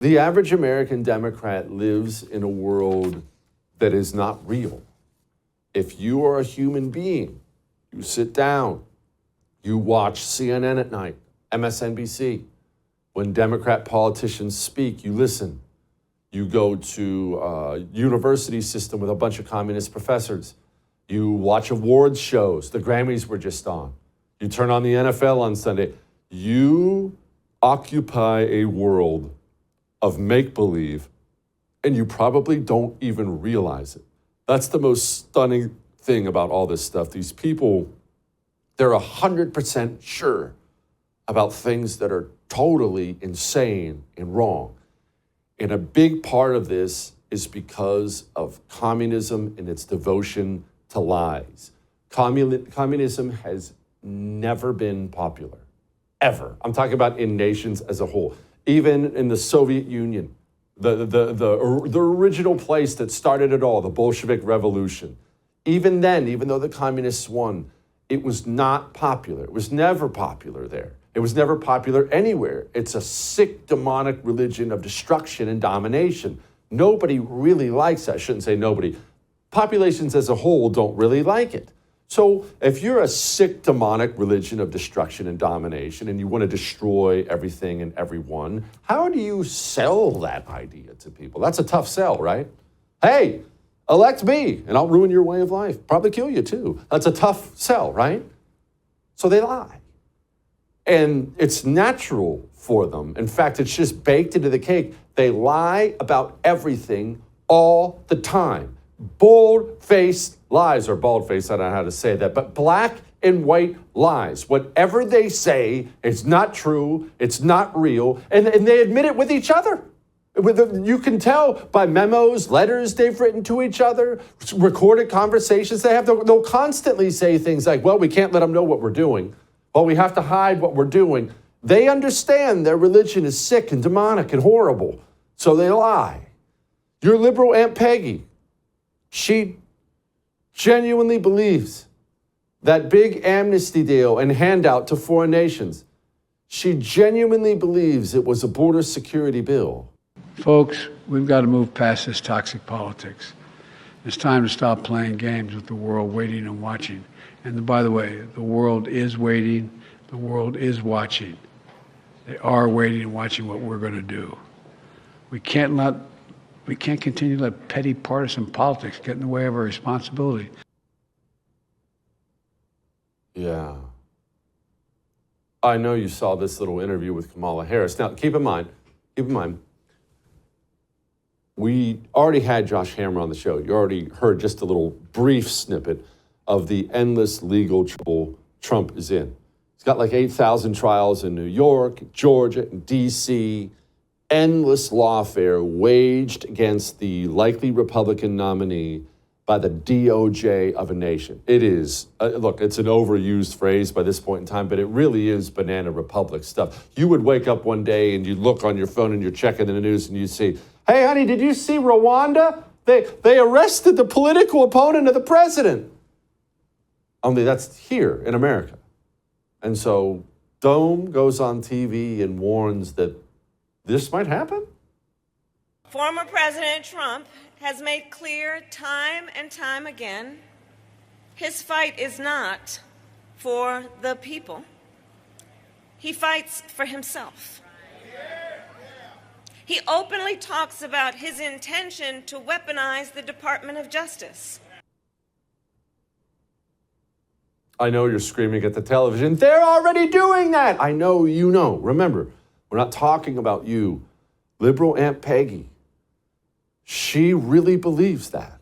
The average American Democrat lives in a world that is not real. If you are a human being, you sit down, you watch CNN at night, MSNBC. When Democrat politicians speak, you listen. You go to a university system with a bunch of communist professors. You watch awards shows. The Grammys were just on. You turn on the NFL on Sunday. You occupy a world of make-believe, and you probably don't even realize it. That's the most stunning thing about all this stuff. These people, they're 100% sure about things that are totally insane and wrong. And a big part of this is because of communism and its devotion to lies. Communism has never been popular, ever. I'm talking about in nations as a whole. Even in the Soviet Union, the original place that started it all, the Bolshevik Revolution. Even then, even though the communists won, it was not popular. It was never popular there. It was never popular anywhere. It's a sick, demonic religion of destruction and domination. Nobody really likes that. I shouldn't say nobody. Populations as a whole don't really like it. So if you're a sick, demonic religion of destruction and domination and you want to destroy everything and everyone, how do you sell that idea to people? That's a tough sell, right? Hey, elect me and I'll ruin your way of life. Probably kill you too. That's a tough sell, right? So they lie. And it's natural for them. In fact, it's just baked into the cake. They lie about everything all the time. Bold-faced lies, or bald-faced, I don't know how to say that, but black and white lies. Whatever they say, it's not true, it's not real, and they admit it with each other. You can tell by memos, letters they've written to each other, recorded conversations they have. They'll constantly say things like, well, we can't let them know what we're doing. Well, we have to hide what we're doing. They understand their religion is sick and demonic and horrible, so they lie. Your liberal Aunt Peggy, she genuinely believes that big amnesty deal and handout to foreign nations, she genuinely believes it was a border security bill. Folks, we've got to move past this toxic politics. It's time to stop playing games with the world waiting and watching. And by the way, the world is waiting, the world is watching. They are waiting and watching what we're going to do. We can't continue to let petty partisan politics get in the way of our responsibility. Yeah. I know you saw this little interview with Kamala Harris. Now, keep in mind, we already had Josh Hammer on the show. You already heard just a little brief snippet of the endless legal trouble Trump is in. He's got like 8,000 trials in New York, Georgia, and D.C., endless lawfare waged against the likely Republican nominee by the DOJ of a nation. It is, look, it's an overused phrase by this point in time, but it really is banana republic stuff. You would wake up one day and you'd look on your phone and you're checking the news and you'd see, hey, honey, did you see Rwanda? They arrested the political opponent of the president. Only that's here in America. And so Dome goes on TV and warns that this might happen? Former President Trump has made clear time and time again, his fight is not for the people. He fights for himself. He openly talks about his intention to weaponize the Department of Justice. I know you're screaming at the television, they're already doing that. I know you know. Remember, we're not talking about you. Liberal Aunt Peggy, she really believes that.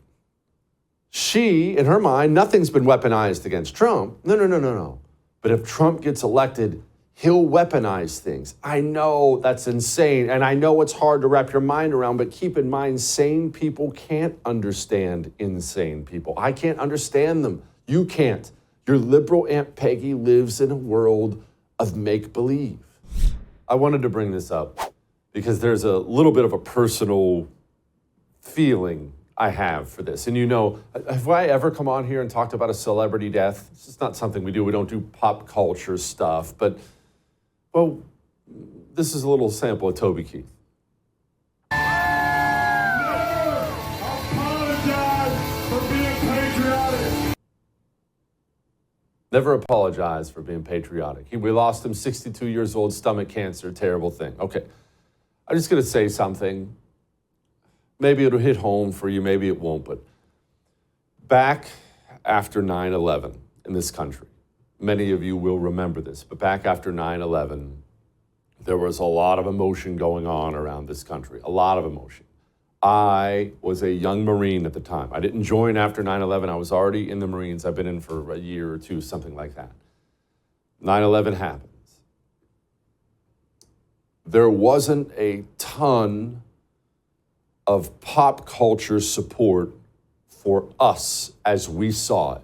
She, in her mind, nothing's been weaponized against Trump. No. But if Trump gets elected, he'll weaponize things. I know that's insane, and I know it's hard to wrap your mind around, but keep in mind, sane people can't understand insane people. I can't understand them. You can't. Your liberal Aunt Peggy lives in a world of make-believe. I wanted to bring this up because there's a little bit of a personal feeling I have for this. And you know, have I ever come on here and talked about a celebrity death? This is not something we do. We don't do pop culture stuff. But, well, this is a little sample of Toby Keith. Never apologized for being patriotic. We lost him 62 years old, stomach cancer, terrible thing. Okay, I'm just going to say something. Maybe it'll hit home for you, maybe it won't, but back after 9/11 in this country, many of you will remember this, but back after 9/11, there was a lot of emotion going on around this country, a lot of emotion. I was a young Marine at the time. I didn't join after 9/11. I was already in the Marines. I've been in for a year or two, something like that. 9/11 happens. There wasn't a ton of pop culture support for us as we saw it.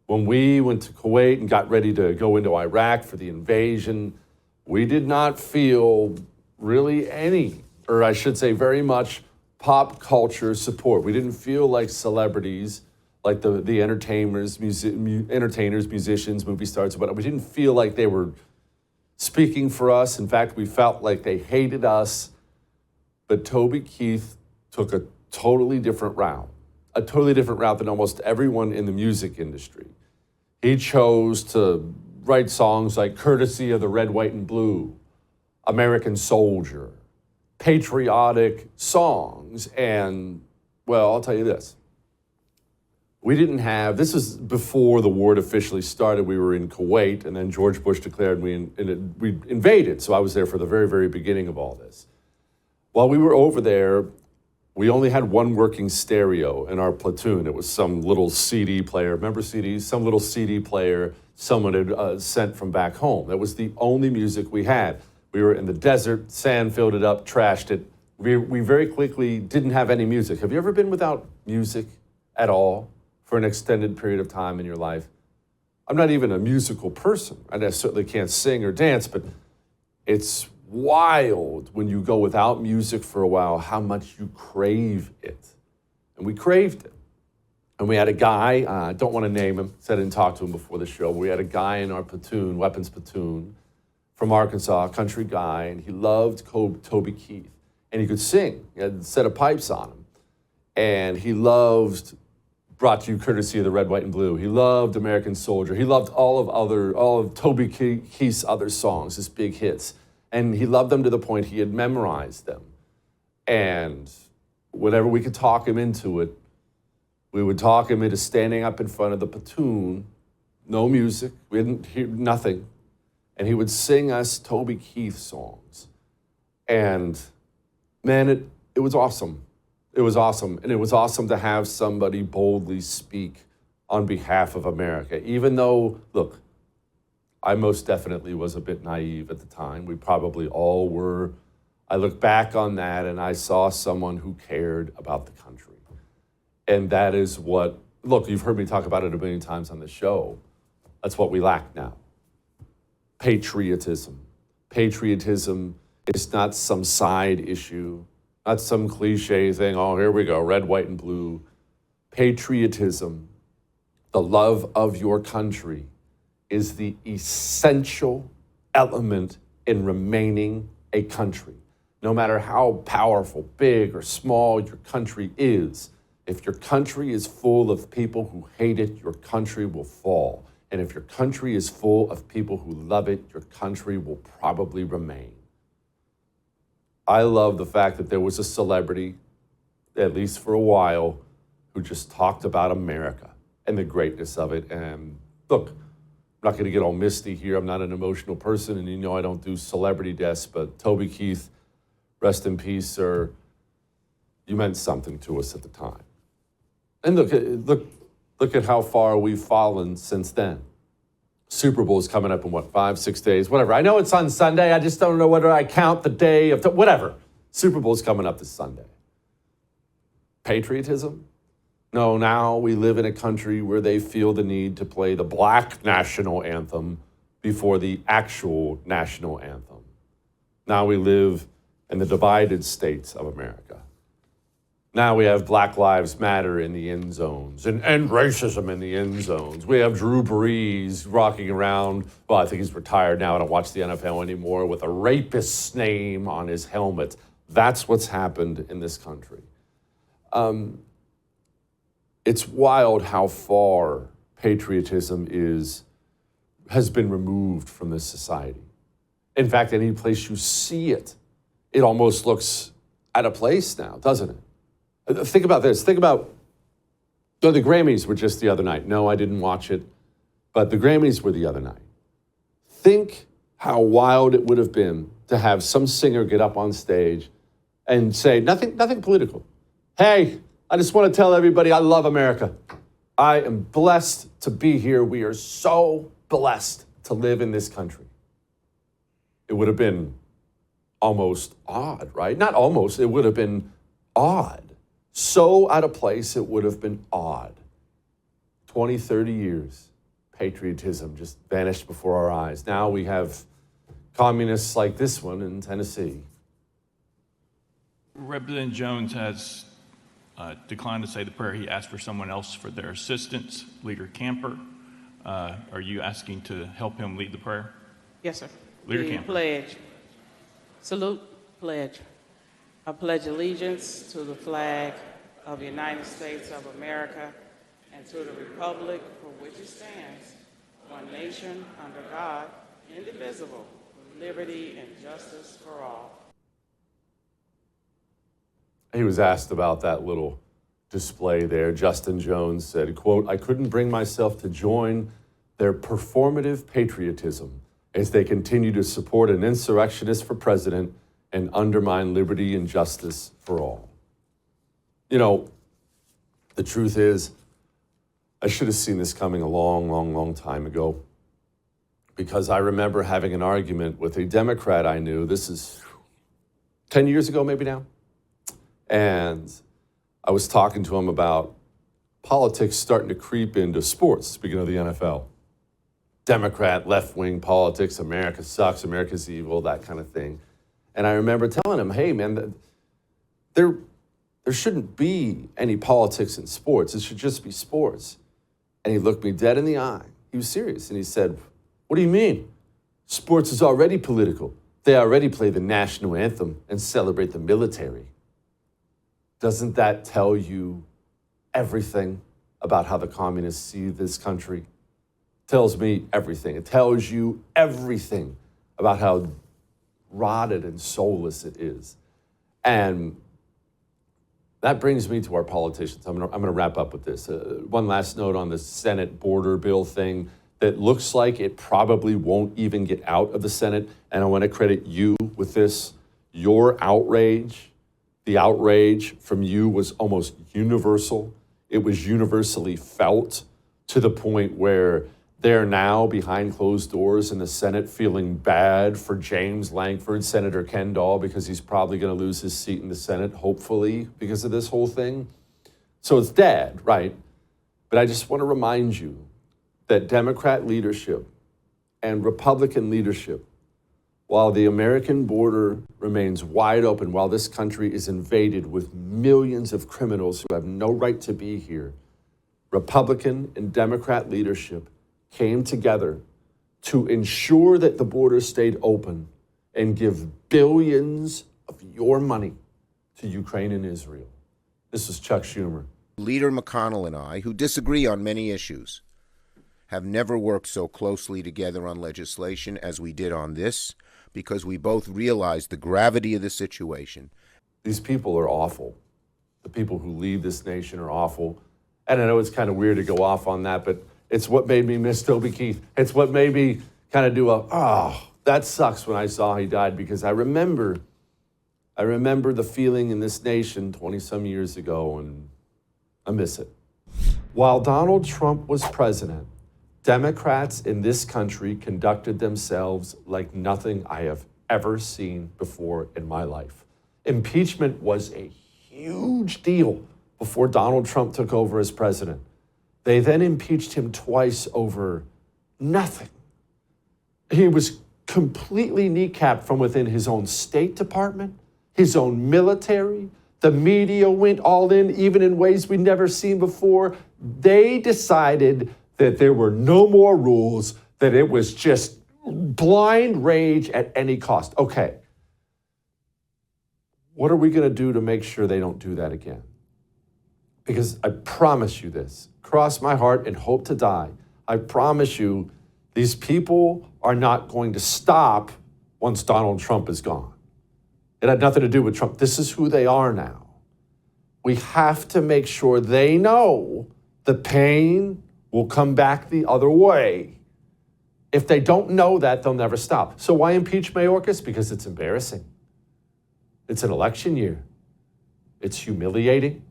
When we went to Kuwait and got ready to go into Iraq for the invasion, we did not feel really any, or I should say very much, pop culture support. We didn't feel like celebrities, like the entertainers, musicians, movie stars, but we didn't feel like they were speaking for us. In fact, we felt like they hated us. But Toby Keith took a totally different route than almost everyone in the music industry. He chose to write songs like Courtesy of the Red, White, and Blue, American Soldier, patriotic songs. And, well, I'll tell you this. This was before the war officially started. We were in Kuwait, and then George Bush declared we invaded. So I was there for the very, very beginning of all this. While we were over there, we only had one working stereo in our platoon. It was some little CD player. Remember CDs? Some little CD player someone had sent from back home. That was the only music we had. We were in the desert, sand filled it up, trashed it. We very quickly didn't have any music. Have you ever been without music at all for an extended period of time in your life? I'm not even a musical person. I certainly can't sing or dance, but it's wild when you go without music for a while how much you crave it. And we craved it. And we had a guy, I don't want to name him, said I didn't talk to him before the show, but we had a guy in our platoon, weapons platoon, from Arkansas, a country guy, and he loved Toby Keith. And he could sing. He had a set of pipes on him. And he loved Brought to You Courtesy of the Red, White, and Blue. He loved American Soldier. He loved all of Toby Keith's other songs, his big hits. And he loved them to the point he had memorized them. And whenever we could talk him into it, we would talk him into standing up in front of the platoon, no music, we didn't hear nothing. And he would sing us Toby Keith songs. And man, it was awesome. It was awesome. And it was awesome to have somebody boldly speak on behalf of America. Even though, look, I most definitely was a bit naive at the time. We probably all were. I look back on that and I saw someone who cared about the country. And that is what, look, you've heard me talk about it a million times on the show. That's what we lack now. Patriotism. Patriotism is not some side issue, not some cliche thing, oh, here we go, red, white, and blue. Patriotism, the love of your country, is the essential element in remaining a country. No matter how powerful, big, or small your country is, if your country is full of people who hate it, your country will fall. And if your country is full of people who love it, your country will probably remain. I love the fact that there was a celebrity, at least for a while, who just talked about America and the greatness of it. And look, I'm not going to get all misty here. I'm not an emotional person, and you know I don't do celebrity deaths, but Toby Keith, rest in peace, sir. You meant something to us at the time. And look at how far we've fallen since then. Super Bowl is coming up in, 5-6 days, whatever. I know it's on Sunday. I just don't know whether I count the day of, whatever. Super Bowl is coming up this Sunday. Patriotism? No, now we live in a country where they feel the need to play the black national anthem before the actual national anthem. Now we live in the divided states of America. Now we have Black Lives Matter in the end zones and racism in the end zones. We have Drew Brees rocking around, well, I think he's retired now. I don't watch the NFL anymore, with a rapist's name on his helmet. That's what's happened in this country. It's wild how far patriotism is has been removed from this society. In fact, any place you see it, it almost looks out of place now, doesn't it? Think about this. Think about, the Grammys were just the other night. No, I didn't watch it, but the Grammys were the other night. Think how wild it would have been to have some singer get up on stage and say, nothing political. Hey, I just want to tell everybody I love America. I am blessed to be here. We are so blessed to live in this country. It would have been almost odd, right? Not almost, it would have been odd. So out of place, it would have been odd. 20, 30 years, patriotism just vanished before our eyes. Now we have communists like this one in Tennessee. Representative Jones has declined to say the prayer. He asked for someone else for their assistance, Leader Camper. Are you asking to help him lead the prayer? Yes, sir. Leader The Camper. pledge. Salute, pledge. I pledge allegiance to the flag of the United States of America and to the republic for which it stands, one nation, under God, indivisible, with liberty and justice for all. He was asked about that little display there. Justin Jones said, quote, "I couldn't bring myself to join their performative patriotism as they continue to support an insurrectionist for president and undermine liberty and justice for all." You know, the truth is, I should have seen this coming a long time ago, because I remember having an argument with a Democrat I knew. This is 10 years ago, maybe now. And I was talking to him about politics starting to creep into sports, speaking of the NFL. Democrat, left-wing politics, America sucks, America's evil, that kind of thing. And I remember telling him, hey, man, there shouldn't be any politics in sports. It should just be sports. And he looked me dead in the eye. He was serious. And he said, what do you mean? Sports is already political. They already play the national anthem and celebrate the military. Doesn't that tell you everything about how the communists see this country? Tells me everything. It tells you everything about how rotted and soulless it is. And that brings me to our politicians. I'm gonna wrap up with this. One last note on the Senate border bill thing that looks like it probably won't even get out of the Senate. And I want to credit you with this. Your outrage, the outrage from you was almost universal. It was universally felt to the point where they're now behind closed doors in the Senate feeling bad for James Lankford, Senator Kendall, because he's probably going to lose his seat in the Senate, hopefully, because of this whole thing. So it's dead, right? But I just want to remind you that Democrat leadership and Republican leadership, while the American border remains wide open, while this country is invaded with millions of criminals who have no right to be here, Republican and Democrat leadership came together to ensure that the border stayed open and give billions of your money to Ukraine and Israel. This is Chuck Schumer. Leader McConnell and I, who disagree on many issues, have never worked so closely together on legislation as we did on this, because we both realize the gravity of the situation. These people are awful. The people who lead this nation are awful. And I know it's kind of weird to go off on that, but it's what made me miss Toby Keith. It's what made me kind of do that sucks when I saw he died, because I remember the feeling in this nation 20-some years ago, and I miss it. While Donald Trump was president, Democrats in this country conducted themselves like nothing I have ever seen before in my life. Impeachment was a huge deal before Donald Trump took over as president. They then impeached him twice over nothing. He was completely kneecapped from within his own State Department, his own military. The media went all in, even in ways we'd never seen before. They decided that there were no more rules, that it was just blind rage at any cost. Okay, what are we going to do to make sure they don't do that again? Because I promise you this, cross my heart and hope to die, I promise you, These people are not going to stop once Donald Trump is gone. It had nothing to do with Trump. This is who they are now. We have to make sure they know the pain will come back the other way. If they don't know that, they'll never stop. So why impeach Mayorkas? Because it's embarrassing. It's an election year. It's humiliating.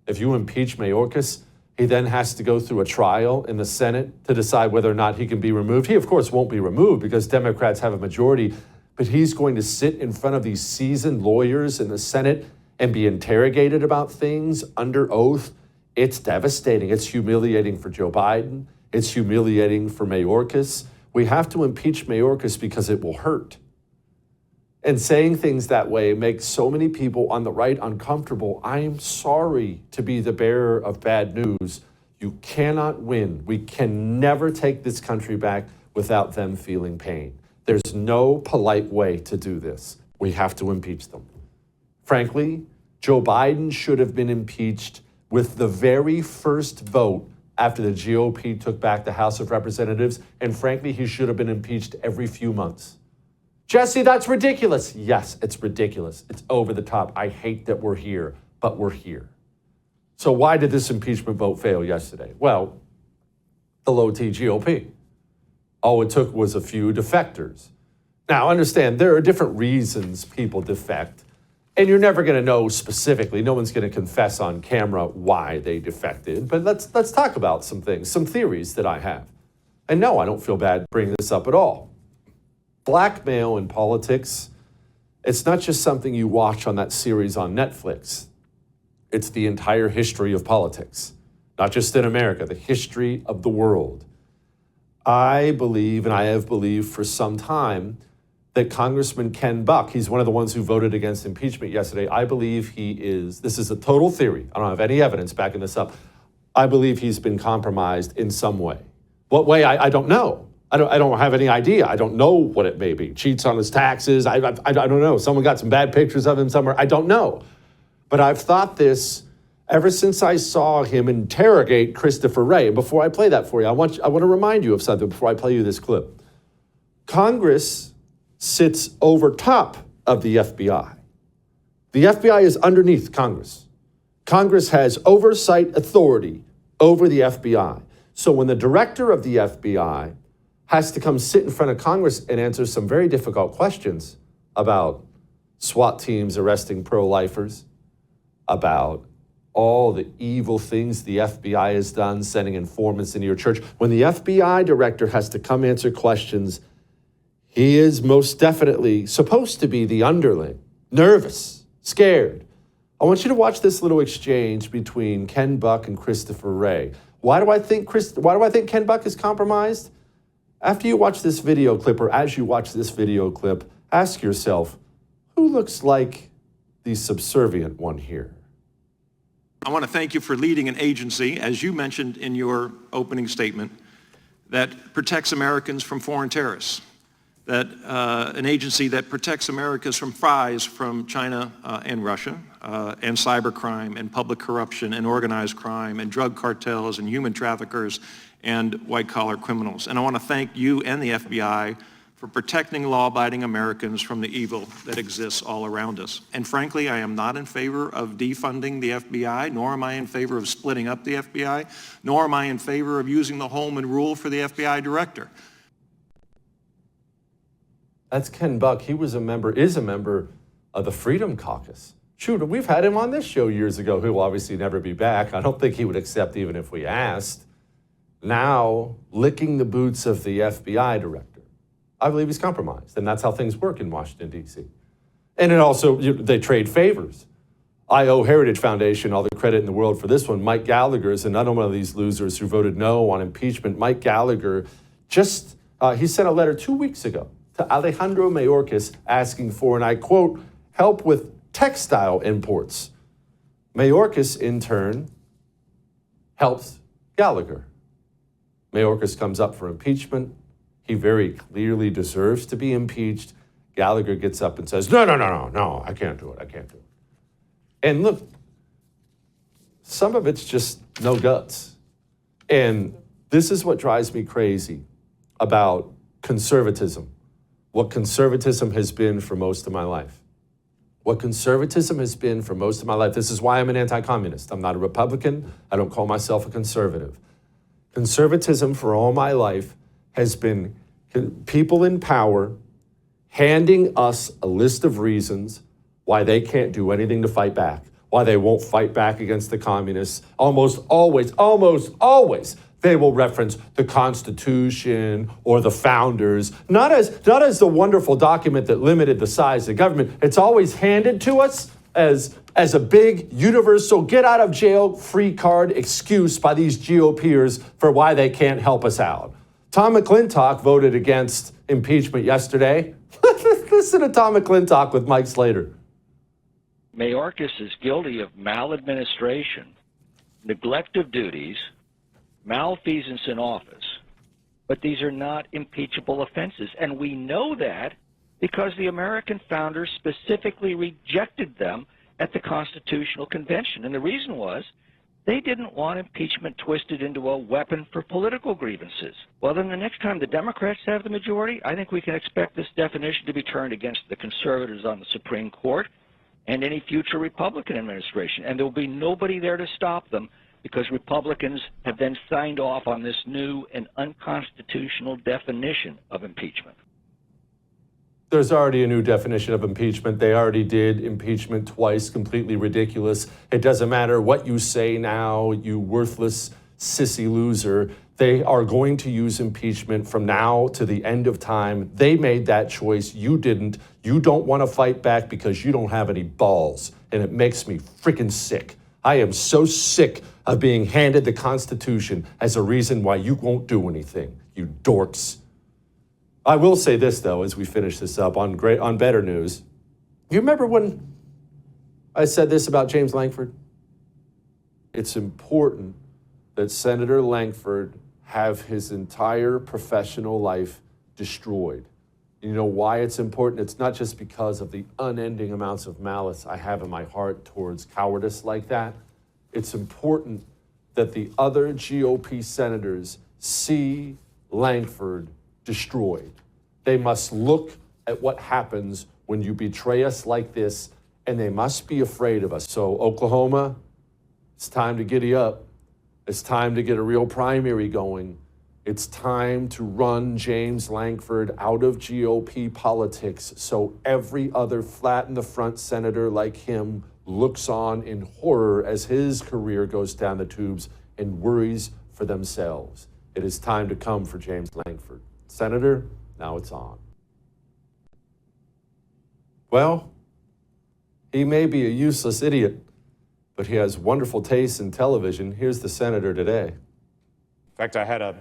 If you impeach Mayorkas, he then has to go through a trial in the Senate to decide whether or not he can be removed. He, of course, won't be removed because Democrats have a majority, but he's going to sit in front of these seasoned lawyers in the Senate and be interrogated about things under oath. It's devastating. It's humiliating for Joe Biden. It's humiliating for Mayorkas. We have to impeach Mayorkas because it will hurt. And saying things that way makes so many people on the right uncomfortable. I'm sorry to be the bearer of bad news. You cannot win. We can never take this country back without them feeling pain. There's no polite way to do this. We have to impeach them. Frankly, Joe Biden should have been impeached with the very first vote after the GOP took back the House of Representatives. And frankly, he should have been impeached every few months. Jesse, that's ridiculous. Yes, it's ridiculous. It's over the top. I hate that we're here, but we're here. So why did this impeachment vote fail yesterday? Well, the low-T GOP. All it took was a few defectors. Now, understand, there are different reasons people defect, and you're never going to know specifically. No one's going to confess on camera why they defected. But let's talk about some things, some theories that I have. And no, I don't feel bad bringing this up at all. Blackmail in politics, it's not just something you watch on that series on Netflix. It's the entire history of politics, not just in America, the history of the world. I believe, and I have believed for some time, that Congressman Ken Buck, he's one of the ones who voted against impeachment yesterday. I believe he is, this is a total theory. I don't have any evidence backing this up. I believe he's been compromised in some way. What way? I don't know. I don't have any idea. I don't know what it may be. Cheats on his taxes. I don't know. Someone got some bad pictures of him somewhere. I don't know. But I've thought this ever since I saw him interrogate Christopher Wray. And before I play that for you, I want to remind you of something before I play you this clip. Congress sits over top of the FBI. The FBI is underneath Congress. Congress has oversight authority over the FBI. So when the director of the FBI has to come sit in front of Congress and answer some very difficult questions about SWAT teams arresting pro-lifers, about all the evil things the FBI has done, sending informants into your church. When the FBI director has to come answer questions, he is most definitely supposed to be the underling, nervous, scared. I want you to watch this little exchange between Ken Buck and Christopher Wray. Why do I think Ken Buck is compromised? After you watch this video clip, or as you watch this video clip, ask yourself, who looks like the subservient one here? I want to thank you for leading an agency, as you mentioned in your opening statement, that protects Americans from foreign terrorists, that an agency that protects Americans from spies from China and Russia, and cybercrime and public corruption and organized crime and drug cartels and human traffickers and white-collar criminals. And I want to thank you and the FBI for protecting law-abiding Americans from the evil that exists all around us. And frankly, I am not in favor of defunding the FBI, nor am I in favor of splitting up the FBI, nor am I in favor of using the Holman Rule for the FBI director. That's Ken Buck. He is a member of the Freedom Caucus. Shoot, we've had him on this show years ago. He'll obviously never be back. I don't think he would accept even if we asked. Now, licking the boots of the FBI director. I believe he's compromised, and that's how things work in Washington, D.C. And it also, they trade favors. I owe Heritage Foundation all the credit in the world for this one. Mike Gallagher is another one of these losers who voted no on impeachment. Mike Gallagher he sent a letter 2 weeks ago to Alejandro Mayorkas asking for, and I quote, help with textile imports. Mayorkas, in turn, helps Gallagher. Mayorkas comes up for impeachment. He very clearly deserves to be impeached. Gallagher gets up and says, no, I can't do it. And look, some of it's just no guts. And this is what drives me crazy. about conservatism, what conservatism has been for most of my life. What conservatism has been for most of my life. This is why I'm an anti-communist. I'm not a Republican. I don't call myself a conservative. Conservatism for all my life has been people in power handing us a list of reasons why they can't do anything to fight back, why they won't fight back against the communists. Almost always, they will reference the Constitution or the founders, not as the wonderful document that limited the size of the government. It's always handed to us as a big universal get out of jail free card excuse by these GOPers for why they can't help us out. Tom McClintock voted against impeachment yesterday. Listen to Tom McClintock with Mike Slater. Mayorkas is guilty of maladministration, neglect of duties, malfeasance in office, but these are not impeachable offenses. And we know that because the American founders specifically rejected them at the Constitutional Convention. And the reason was they didn't want impeachment twisted into a weapon for political grievances. Well, then the next time the Democrats have the majority, I think we can expect this definition to be turned against the conservatives on the Supreme Court and any future Republican administration. And there will be nobody there to stop them, because Republicans have then signed off on this new and unconstitutional definition of impeachment. There's already a new definition of impeachment. They already did impeachment twice, completely ridiculous. It doesn't matter what you say now, you worthless sissy loser. They are going to use impeachment from now to the end of time. They made that choice. You didn't. You don't want to fight back because you don't have any balls, and it makes me freaking sick. I am so sick of being handed the Constitution as a reason why you won't do anything, you dorks. I will say this, though, as we finish this up on better news. You remember when I said this about James Lankford? It's important that Senator Lankford have his entire professional life destroyed. You know why it's important? It's not just because of the unending amounts of malice I have in my heart towards cowardice like that. It's important that the other GOP senators see Lankford destroyed. They must look at what happens when you betray us like this, and they must be afraid of us. So Oklahoma, it's time to giddy up. It's time to get a real primary going. It's time to run James Lankford out of GOP politics so every other flat in the front senator like him looks on in horror as his career goes down the tubes and worries for themselves. It is time to come for James Lankford. Senator, now it's on. Well, he may be a useless idiot, but he has wonderful taste in television. Here's the senator today. In fact, I had a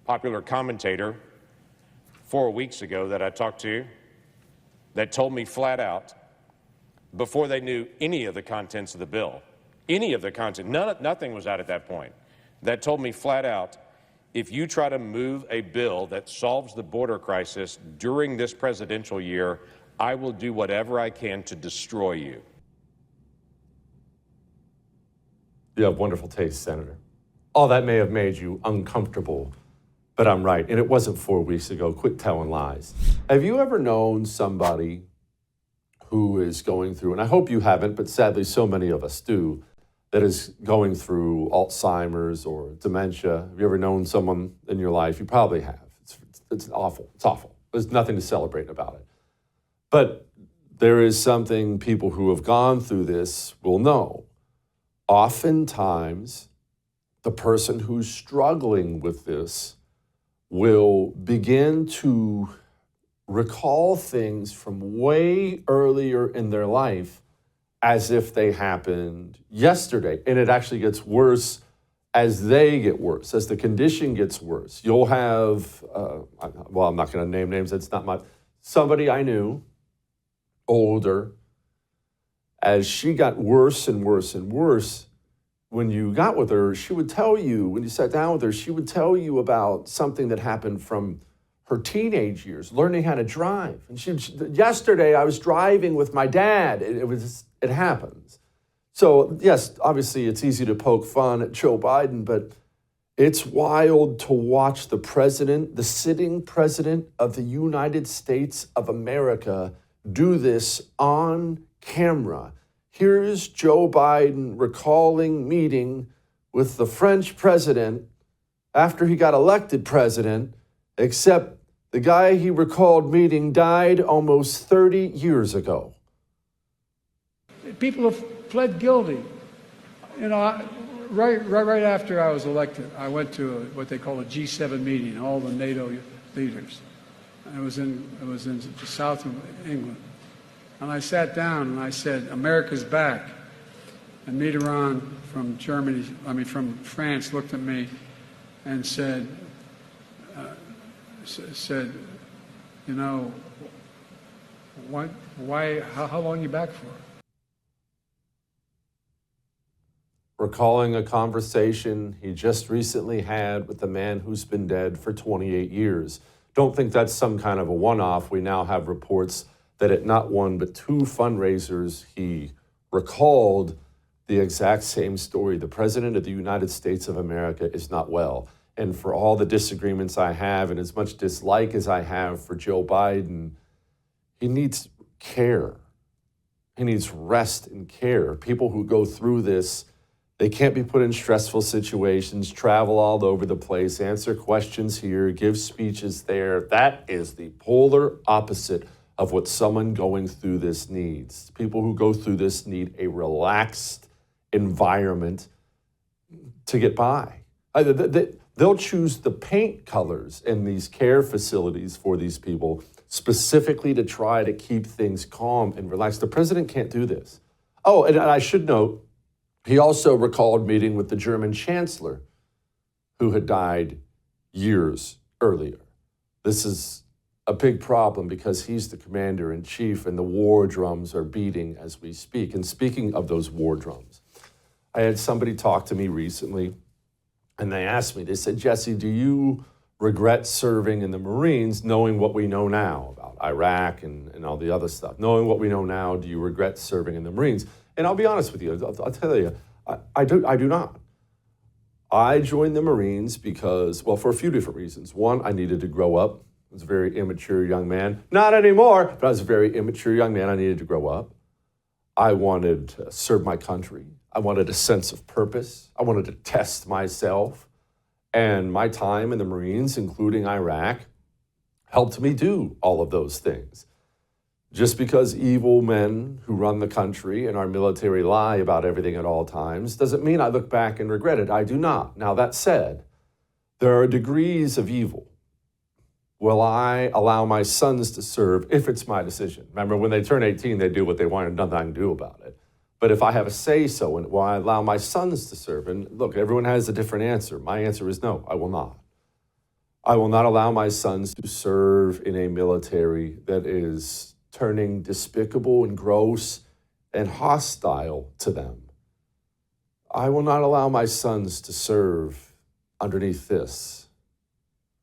popular commentator 4 weeks ago that I talked to that told me flat out, before they knew any of the contents of the bill, nothing was out at that point, that told me flat out, if you try to move a bill that solves the border crisis during this presidential year, I will do whatever I can to destroy you. You have wonderful taste, Senator. All that may have made you uncomfortable, but I'm right. And it wasn't 4 weeks ago. Quit telling lies. Have you ever known somebody who is going through, and I hope you haven't, but sadly so many of us do, that is going through Alzheimer's or dementia? Have you ever known someone in your life? You probably have. It's awful. It's awful. There's nothing to celebrate about it. But there is something people who have gone through this will know. Oftentimes, the person who's struggling with this will begin to recall things from way earlier in their life as if they happened yesterday. And it actually gets worse as they get worse, as the condition gets worse. You'll have, well, I'm not going to name names. That's not my, somebody I knew, older, as she got worse and worse and worse, when you got with her, she would tell you, when you sat down with her, she would tell you about something that happened from her teenage years, learning how to drive. And yesterday I was driving with my dad. It happens. So yes, obviously it's easy to poke fun at Joe Biden, but It's wild to watch the president, the sitting president of the United States of America, do this on camera. Here's Joe Biden recalling meeting with the French president after he got elected president, except the guy he recalled meeting died almost 30 years ago. People have pled guilty. You know, right after I was elected, I went to what they call a G7 meeting, all the NATO leaders. And it was in the south of England. And I sat down and I said, America's back. And Mitterrand from from France looked at me and said, you know, how long are you back for? Recalling a conversation he just recently had with a man who's been dead for 28 years. Don't think that's some kind of a one-off. We now have reports that at not one but two fundraisers, he recalled the exact same story. The President of the United States of America is not well. And for all the disagreements I have and as much dislike as I have for Joe Biden, he needs care. He needs rest and care. People who go through this, they can't be put in stressful situations, travel all over the place, answer questions here, give speeches there. That is the polar opposite of what someone going through this needs. People who go through this need a relaxed environment to get by. They'll choose the paint colors in these care facilities for these people specifically to try to keep things calm and relaxed. The president can't do this. Oh, and I should note, he also recalled meeting with the German chancellor who had died years earlier. This is a big problem because he's the commander-in-chief and the war drums are beating as we speak. And speaking of those war drums, I had somebody talk to me recently and they asked me, they said, Jesse, do you regret serving in the Marines knowing what we know now about Iraq and all the other stuff? Knowing what we know now, do you regret serving in the Marines? And I'll be honest with you, I'll tell you, I do not. I joined the Marines because, well, for a few different reasons. One, I needed to grow up. I was a very immature young man. Not anymore, but I was a very immature young man. I needed to grow up. I wanted to serve my country. I wanted a sense of purpose. I wanted to test myself. And my time in the Marines, including Iraq, helped me do all of those things. Just because evil men who run the country and our military lie about everything at all times doesn't mean I look back and regret it. I do not. Now, that said, there are degrees of evil. Will I allow my sons to serve if it's my decision? Remember, when they turn 18, they do what they want and nothing I can do about it. But if I have a say-so, and will I allow my sons to serve? And look, everyone has a different answer. My answer is no, I will not. I will not allow my sons to serve in a military that is turning despicable and gross and hostile to them. I will not allow my sons to serve underneath this.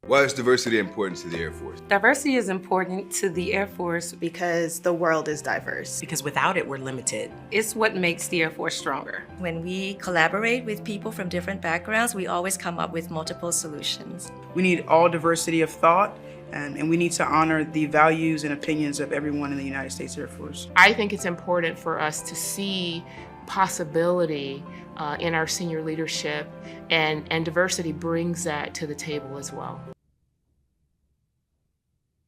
Why is diversity important to the Air Force? Diversity is important to the Air Force because the world is diverse. because without it, we're limited. It's what makes the Air Force stronger. When we collaborate with people from different backgrounds, we always come up with multiple solutions. We need all diversity of thought, and we need to honor the values and opinions of everyone in the United States Air Force. I think it's important for us to see possibility in our senior leadership, and diversity brings that to the table as well.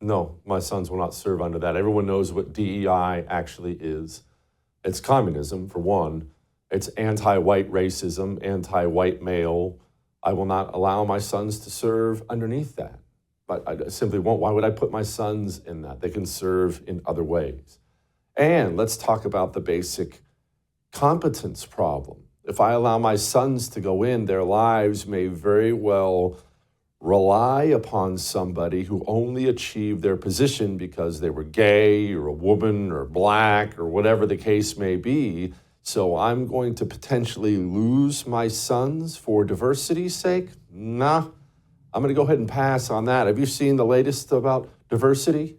No, my sons will not serve under that. Everyone knows what DEI actually is. It's communism, for one. It's anti-white racism, anti-white male. I will not allow my sons to serve underneath that. But I simply won't. Why would I put my sons in that? They can serve in other ways. And let's talk about the basic competence problem. If I allow my sons to go in, their lives may very well rely upon somebody who only achieved their position because they were gay or a woman or black or whatever the case may be. So I'm going to potentially lose my sons for diversity's sake? Nah, I'm going to go ahead and pass on that. Have you seen the latest about diversity?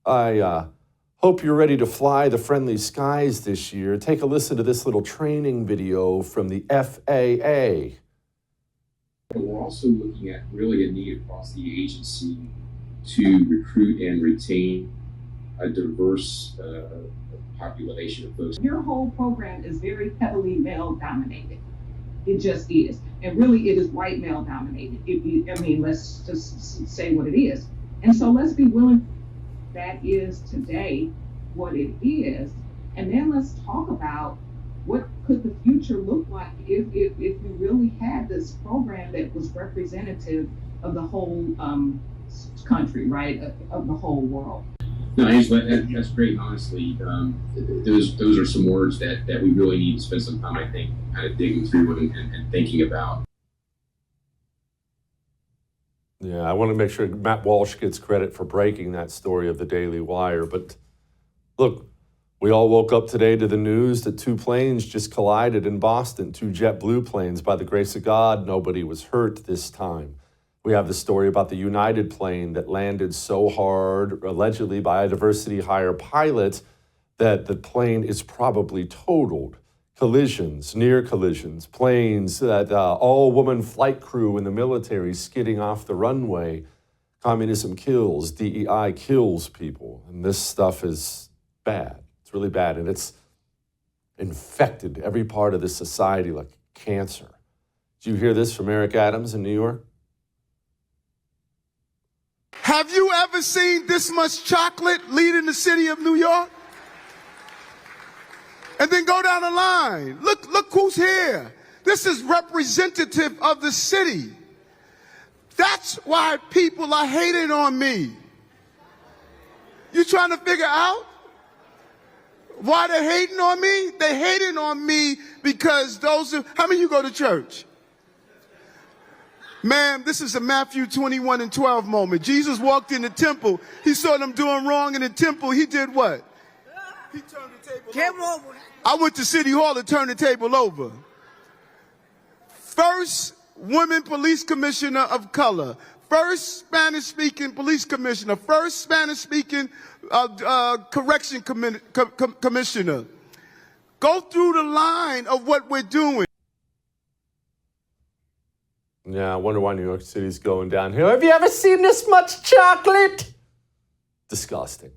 I hope you're ready to fly the friendly skies this year. Take a listen to this little training video from the FAA. But we're also looking at really a need across the agency to recruit and retain a diverse population of folks. Your whole program is very heavily male dominated. It just is. And really it is white male dominated. Let's just say what it is. And so let's be willing, that is today what it is. And then let's talk about what could the future look like if we really had this program that was representative of the whole country, right? Of the whole world. No, Angela, that's great, honestly. Those are some words that we really need to spend some time, I think, kind of digging through and thinking about. Yeah, I want to make sure Matt Walsh gets credit for breaking that story of the Daily Wire. But look, we all woke up today to the news that 2 planes just collided in Boston, 2 JetBlue planes. By the grace of God, nobody was hurt this time. We have the story about the United plane that landed so hard, allegedly by a diversity hire pilot, that the plane is probably totaled. Collisions, near collisions, planes, that all-woman flight crew in the military skidding off the runway. Communism kills, DEI kills people, and this stuff is bad. It's really bad, and it's infected every part of this society like cancer. Did you hear this from Eric Adams in New York? Have you ever seen this much chocolate leading the city of New York? And then go down the line. Look who's here. This is representative of the city. That's why people are hating on me. You trying to figure out why they're hating on me? They're hating on me because how many of you go to church? Ma'am, this is a Matthew 21:12 moment. Jesus walked in the temple. He saw them doing wrong in the temple. He did what? He turned the table over. I went to City Hall to turn the table over. First woman police commissioner of color. First Spanish-speaking police commissioner. First Spanish-speaking correction commissioner. Go through the line of what we're doing. Yeah, I wonder why New York City's going downhill. Have you ever seen this much chocolate? Disgusting.